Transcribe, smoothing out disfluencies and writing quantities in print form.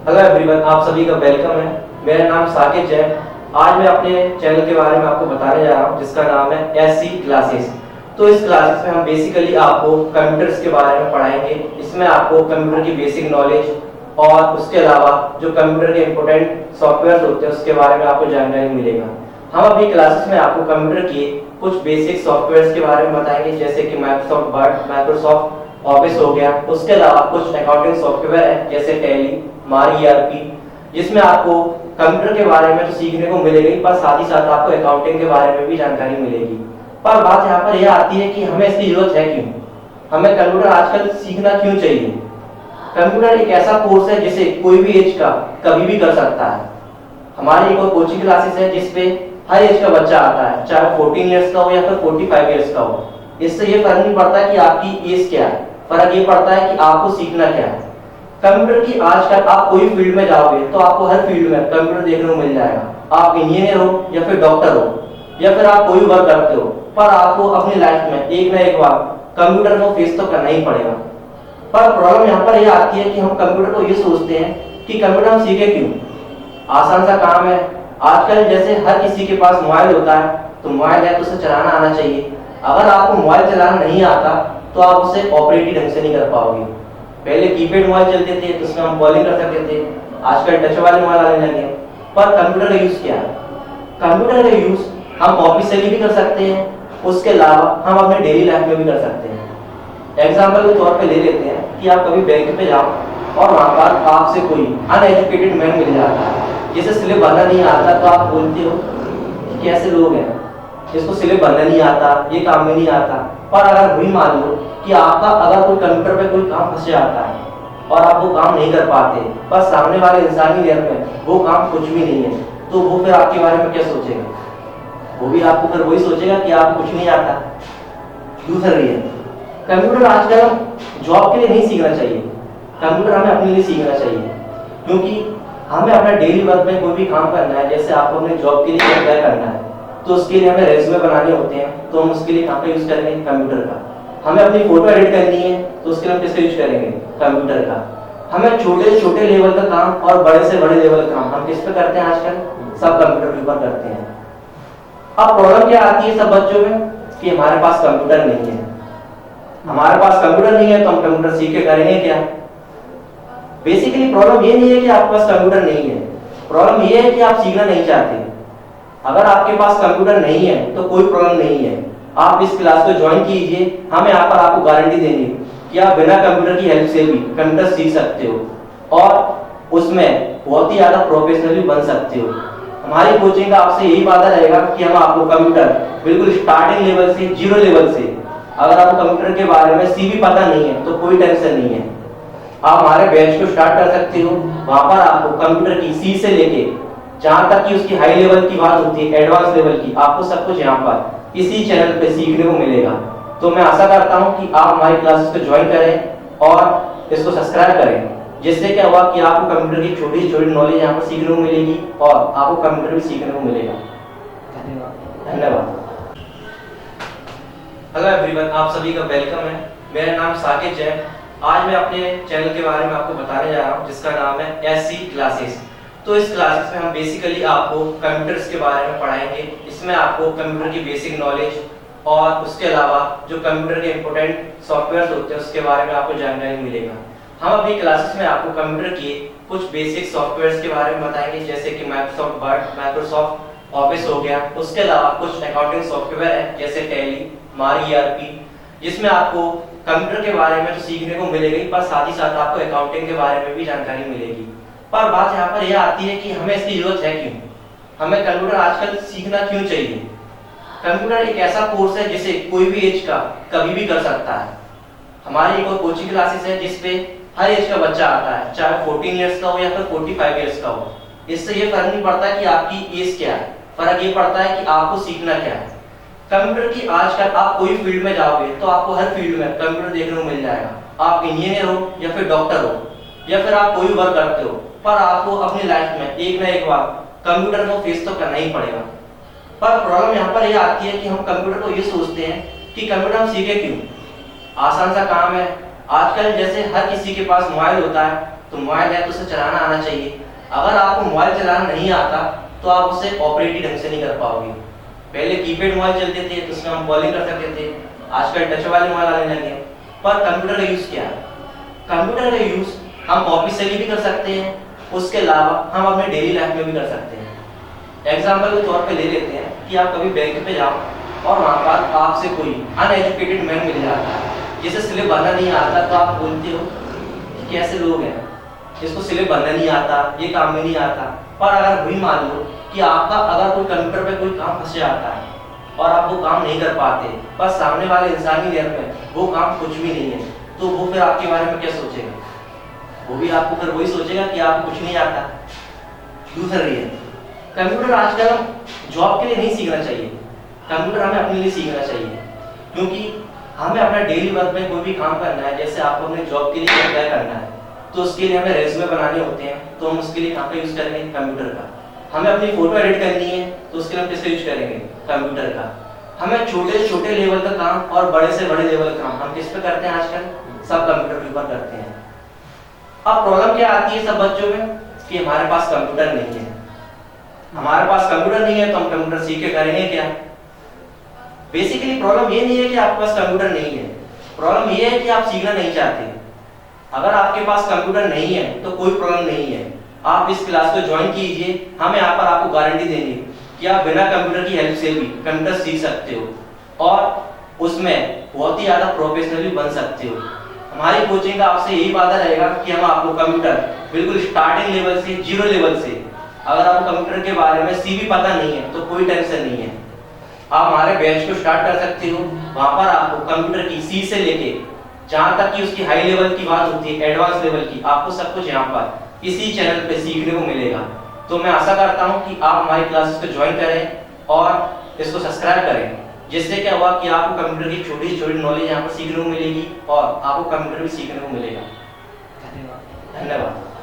Hello everyone, आप सभी का वेलकम है। मेरा नाम साकिब है। आज मैं अपने चैनल के बारे में आपको बताने जा रहा हूँ जिसका नाम है एससी क्लासेस। तो इस क्लासेस में हम बेसिकली आपको कंप्यूटर्स के बारे में पढ़ाएंगे। इसमें आपको कंप्यूटर की बेसिक नॉलेज और उसके अलावा जो कंप्यूटर के इंपोर्टेंट सॉफ्टवेयर होते हैं उसके बारे में आपको जानकारी मिलेगा। हम अपनी क्लासेस में आपको कंप्यूटर के कुछ बेसिक सॉफ्टवेयर के बारे में बताएंगे, जैसे कि माइक्रोसॉफ्ट वर्ड, माइक्रोसॉफ्ट ऑफिस हो गया। उसके अलावा कुछ अकाउंटिंग सॉफ्टवेयर है जैसे टैली, मारी ईआरपी, जिसमें आपको कंप्यूटर के बारे में तो सीखने को मिलेगा ही, पर साथ ही साथ आपको अकाउंटिंग के बारे में भी जानकारी मिलेगी। पर बात यहाँ पर यह आती है कि हमें इसकी जरूरत है क्यों, हमें कंप्यूटर आजकल सीखना क्यों चाहिए। कंप्यूटर एक ऐसा कोर्स है जिसे कोई भी एज का कभी भी कर सकता है। हमारी एक और कोचिंग क्लासेस है जिसपे हर एज का बच्चा आता है, चाहे वो 14 ईयर्स का हो या फिर 45 ईयर्स का हो। इससे ये फर्क नहीं पड़ता कि आपकी एज क्या है, फर्क ये पड़ता है कि आपको सीखना क्या है। कंप्यूटर की आजकल आप कोई फील्ड में जाओगे तो आपको हर फील्ड में कंप्यूटर देखने को मिल जाएगा। आप इंजीनियर हो या फिर डॉक्टर हो या फिर आप कोई वर्क करते हो, पर आपको अपनी लाइफ में एक ना एक बार कंप्यूटर को फेस तो करना ही पड़ेगा। पर प्रॉब्लम यहाँ पर यह आती है कि हम कंप्यूटर को ये सोचते हैं कि कंप्यूटर हम सीखे क्यों, आसान सा काम है। आजकल जैसे हर किसी के पास मोबाइल होता है, तो मोबाइल है तो उसे चलाना आना चाहिए। अगर आपको मोबाइल चलाना नहीं आता तो आप उसे ऑपरेट ही ढंग से नहीं कर पाओगे। पहले कीपैड मोबाइल चलते थे तो उसमें हम कॉलिंग कर सकते थे, आजकल टच वाले मोबाइल आने लगे। पर कंप्यूटर का यूज क्या है? कंप्यूटर का यूज हम ऑफिशियली भी कर सकते हैं, उसके अलावा हम अपने डेली लाइफ में भी कर सकते हैं। एग्जाम्पल के तौर पे ले लेते हैं कि आप कभी बैंक पे जाओ और वहां पर आपसे कोई अनएजुकेटेड मैन मिल जाता है जिसे स्लिप भरना नहीं आता, तो आप बोलते हो कि कैसे लोग हैं, इसको स्लिप भरना नहीं आता, ये काम में नहीं आता। पर अगर वही मान लो कि आपका अगर कोई कंप्यूटर पे कोई काम फंस जाता है और आप वो काम नहीं कर पाते, पर सामने वाले इंसानी लेयर में वो काम कुछ भी नहीं है, तो वो फिर आपके बारे में क्या सोचेगा? वो भी आपको फिर वही सोचेगा कि आपको कुछ नहीं आता। दूसरा रीजन, कंप्यूटर आजकल हम जॉब के लिए नहीं सीखना चाहिए, कंप्यूटर हमें अपने लिए सीखना चाहिए। क्योंकि हमें अपना डेली वर्क में कोई भी काम करना है, जैसे आपको अपने जॉब के लिए अप्लाई करना है, तो उसके लिए हमें रेज्यूमे बनाने होते हैं, तो हम उसके लिए कहाँ का यूज करेंगे? कंप्यूटर का। हमें अपनी फोटो एडिट करनी है तो उसके लिए हम किसका यूज करेंगे? कंप्यूटर का। हमें छोटे से छोटे लेवल का काम और बड़े से बड़े लेवल का काम हम किस पे करते हैं आजकल? सब कंप्यूटर के ऊपर करते हैं। अब प्रॉब्लम क्या आती है सब बच्चों में कि हमारे पास कंप्यूटर नहीं है। हमारे पास कंप्यूटर नहीं है तो हम कंप्यूटर सीख के करेंगे क्या? बेसिकली प्रॉब्लम ये नहीं है कि आपके पास कंप्यूटर नहीं है, प्रॉब्लम ये है कि आप सीखना नहीं चाहते। अगर आपके पास कंप्यूटर नहीं है तो कोई प्रॉब्लम नहीं है, आप इस क्लास को ज्वाइन कीजिए। हम यहाँ पर आपको गारंटी देंगे कि आप बिना कंप्यूटर की हेल्प से भी कंप्यूटर सीख सकते हो और उसमें बहुत ही ज्यादा प्रोफेशनल भी बन सकते हो। हमारी कोचिंग का आपसे यही वादा रहेगा कि हम आपको कंप्यूटर बिल्कुल स्टार्टिंग लेवल से, जीरो लेवल से, अगर आपको कंप्यूटर के बारे में सी भी पता नहीं है तो कोई टेंशन नहीं है, आप हमारे बैच को स्टार्ट कर सकते हो। वहां पर आपको कंप्यूटर की सी से लेके जहां तक कि उसकी हाई लेवल की बात होती है, एडवांस लेवल की, आपको सब कुछ यहाँ पर इसी चैनल पे सीखने को मिलेगा। तो मैं आशा करता हूँ कि आप हमारी क्लासेस को ज्वाइन करें और इसको सब्सक्राइब करें, जिससे क्या हुआ कि आपको कंप्यूटर की छोटी से छोटी नॉलेज यहाँ पर सीखने को मिलेगी और आपको कंप्यूटर भी सीखने को मिलेगा। धन्यवाद। हेलो एवरीवन, आप सभी का वेलकम है। मेरा नाम साकिब है। आज मैं अपने चैनल के बारे में आपको बताने जा रहा हूँ जिसका नाम है एससी क्लासेस। तो इस क्लासेस में हम बेसिकली आपको कंप्यूटर्स के बारे में पढ़ाएंगे। इसमें आपको कंप्यूटर की बेसिक नॉलेज और उसके अलावा जो कंप्यूटर के इंपोर्टेंट सॉफ्टवेयर होते हैं उसके बारे में आपको जानकारी मिलेगा। हम अपनी क्लासेस में आपको कंप्यूटर के कुछ बेसिक सॉफ्टवेयर के बारे में बताएंगे, जैसे कि माइक्रोसॉफ्ट वर्ड, माइक्रोसॉफ्ट ऑफिस हो गया। उसके अलावा कुछ अकाउंटिंग सॉफ्टवेयर है जैसे टैली, मारी ईआरपी, जिसमें आपको कंप्यूटर के बारे में तो सीखने को मिलेगा ही, पर साथ ही साथ आपको अकाउंटिंग के बारे में भी जानकारी मिलेगी। पर बात यहाँ पर यह आती है कि हमें इसकी जरूरत है क्यों, हमें कंप्यूटर आजकल सीखना क्यों चाहिए। कंप्यूटर एक ऐसा कोर्स है जिसे कोई भी एज का कभी भी कर सकता है। हमारी एक और कोचिंग क्लासेस है जिसपे हर एज का बच्चा आता है, चाहे 14 ईयर्स का हो या फिर 45 ईयर्स का हो। इससे ये फर्क नहीं पड़ता कि आपकी एज क्या है, फर्क ये पड़ता है कि आपको सीखना क्या है। कंप्यूटर की आजकल आप कोई फील्ड में जाओगे तो आपको हर फील्ड में कंप्यूटर देखने को मिल जाएगा। आप इंजीनियर हो या फिर डॉक्टर हो या फिर आप कोई वर्क करते हो, पर आपको अपनी लाइफ में एक ना एक बार कंप्यूटर को फेस तो करना ही पड़ेगा। पर प्रॉब्लम यहाँ पर यह आती है कि हम कंप्यूटर को ये सोचते हैं कि कंप्यूटर हम सीखे क्यों, आसान सा काम है। आजकल जैसे हर किसी के पास मोबाइल होता है, तो तो मोबाइल है तो उसे चलाना आना चाहिए। अगर आपको मोबाइल चलाना नहीं आता तो आप उसे ऑपरेट ही ढंग से नहीं कर पाओगे। पहले कीपैड मोबाइल चलते थे तो उसमें हम कॉलिंग कर सकते थे, आजकल टच वाले मोबाइल आने लगे हैं। पर कंप्यूटर का यूज़ क्या है? कंप्यूटर का यूज़ हम ऑफिस से भी कर सकते हैं, उसके अलावा हम अपने डेली लाइफ में भी कर सकते हैं। एग्जाम्पल के तौर पे ले लेते हैं कि आप कभी बैंक पे जाओ और वहाँ पर आपसे कोई अनएजुकेटेड मैन मिल जाता है जिसे स्लिप भरना नहीं आता, तो आप बोलते हो कि कैसे लोग हैं जिसको स्लिप भरना नहीं आता, ये काम में नहीं आता। पर अगर वही मान लो कि आपका अगर कोई कंप्यूटर पे कोई काम फंस जाता है और आप वो काम नहीं कर पाते, पर सामने वाले इंसानी लेयर में वो काम कुछ भी नहीं है, तो वो फिर आपके बारे में क्या सोचेगा? वो भी आपको फिर वही सोचेगा कि आपको कुछ नहीं आता। दूसरी है, कंप्यूटर आजकल हम जॉब के लिए नहीं सीखना चाहिए, कंप्यूटर हमें अपने लिए सीखना चाहिए। क्योंकि हमें अपना डेली वर्क में कोई भी काम करना है, जैसे आपको अपने जॉब के लिए अप्लाई करना है, तो उसके लिए हमें रेज्यूमे बनाने होते हैं, तो हम उसके लिए कहाँ का यूज़ करेंगे? कंप्यूटर का। हमें अपनी फोटो एडिट करनी है तो उसके लिए हम किसका यूज करेंगे? कंप्यूटर का। हमें छोटे से छोटे लेवल का काम और बड़े से बड़े लेवल का काम हम किस पे करते हैं आजकल? सब कंप्यूटर के ऊपर करते हैं। अब प्रॉब्लम क्या आती है सब बच्चों में कि हमारे पास कंप्यूटर नहीं है। हमारे पास कंप्यूटर नहीं है तो हम कंप्यूटर सीख के करेंगे क्या? बेसिकली प्रॉब्लम ये नहीं है कि आपके पास कंप्यूटर नहीं है, प्रॉब्लम ये है कि आप सीखना नहीं चाहते। अगर आपके पास कंप्यूटर नहीं है तो कोई प्रॉब्लम नहीं है, आप इस क्लास को ज्वाइन कीजिए। हम यहाँ पर आपको गारंटी देंगे कि आप बिना कंप्यूटर की हेल्प से भी कंप्यूटर सीख सकते हो और उसमें बहुत ही ज़्यादा प्रोफेशनल भी बन सकते हो। हमारी कोचिंग का आपसे यही वादा रहेगा कि हम आपको कंप्यूटर बिल्कुल स्टार्टिंग लेवल से, जीरो लेवल से, अगर आपको कंप्यूटर के बारे में सी भी पता नहीं है तो कोई टेंशन नहीं है, आप हमारे बैच को स्टार्ट कर सकते हो। वहाँ पर आपको कंप्यूटर की सी से लेके जहाँ तक कि उसकी हाई लेवल की बात होती है, एडवांस लेवल की, आपको सब कुछ यहाँ पर इसी चैनल पे सीखने को मिलेगा। तो मैं आशा करता हूँ कि आप हमारी क्लासेस को ज्वाइन करें और इसको सब्सक्राइब करें, जिससे क्या हुआ कि आपको कंप्यूटर की छोटी से छोटी नॉलेज यहाँ पर सीखने को मिलेगी और आपको कंप्यूटर भी सीखने को मिलेगा। धन्यवाद।